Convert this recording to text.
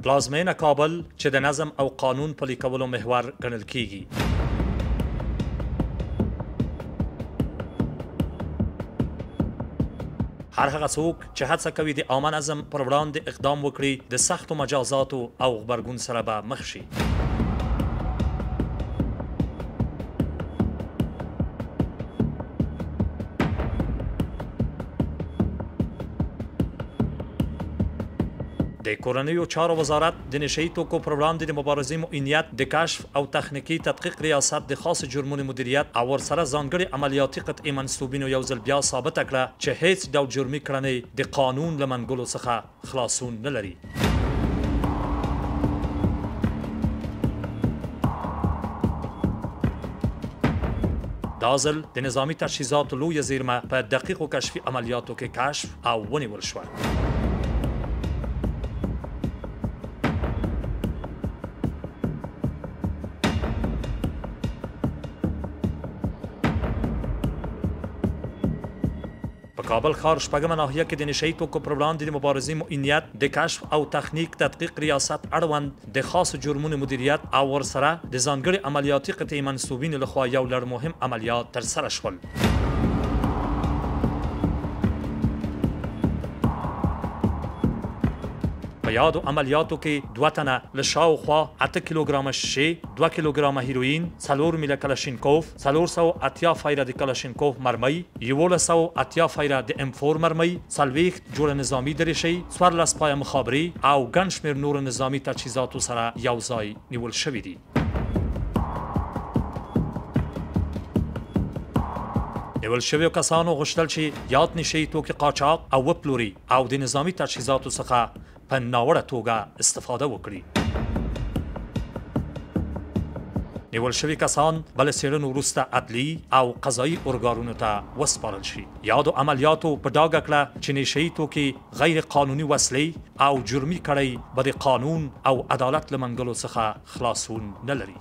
پلازمینه کابل چې د نظم او قانون پلي کولو محور ګڼل کیږي. هر هغه څوک چې هڅه کوي د عامه نظم پر وړاندې اقدام وکړي د سختو مجازاتو او غبرګون سره به مخ شي. د کورنیو چارو وزارت د نشهیي توکو پر وړاندې د مبارزې معینیت د کشف او تخنیکي تدقیق ریاست د خاص جرمونو مدیریت او ورسره ځانګړي عملیاتي قطعي منصوبینو یو ځل بیا ثابته کړه چې هیڅ ډول جرمي کړنې د قانون له منګولو څخه خلاصون نه لري. دا ځل د نظامي تجهیزاتو لویه زیرمه په دقیقو کشفي عملیاتو کې کشف او ونیول شوه. په کابل ښار شپږمه ناحیه کې د نشهیي توکو پر وړاندې د مبارزې معینیت د کشف او تخنیک تدقیق ریاست اړوند د خاص جرمونو مدیریت او ورسره د ځانګړي عملیاتي قطعي منصوبینو لخوا یو لړ مهم عملیات ترسره شول. په یادو عملیاتو کې 2 تنه له شاوخوا 8 کیلوګرامه شیشه، 2 کیلوګرامه هیروین، 4 میله کلاشینکوف، 480 فایره د کلاشینکوف مرمۍ، 1180 فایره د M4 مرمۍ، 40 جوړه نظامی دریشۍ، 14 پایه مخابرې او ګڼ شمېر نور نظامی تجهیزاتو سره یو ځای نیول شوي دي. نیول شویو کسانو غوښتل چې یاد نشهیي توکي قاچاق او وپلوري او د نظامی تجهیزاتو څخه په ناوړه توګه استفاده وکړي. نیول شوي کسان به له څېړنو وروسته عدلي او قضایي ارګانونو ته وسپارل شي. یادو عملیاتو په ډاګه کړه چې نشهیي توکي غیر قانوني وسلې او جرمي کړۍ به د قانون او عدالت له منګلو څخه خلاصون نه لري.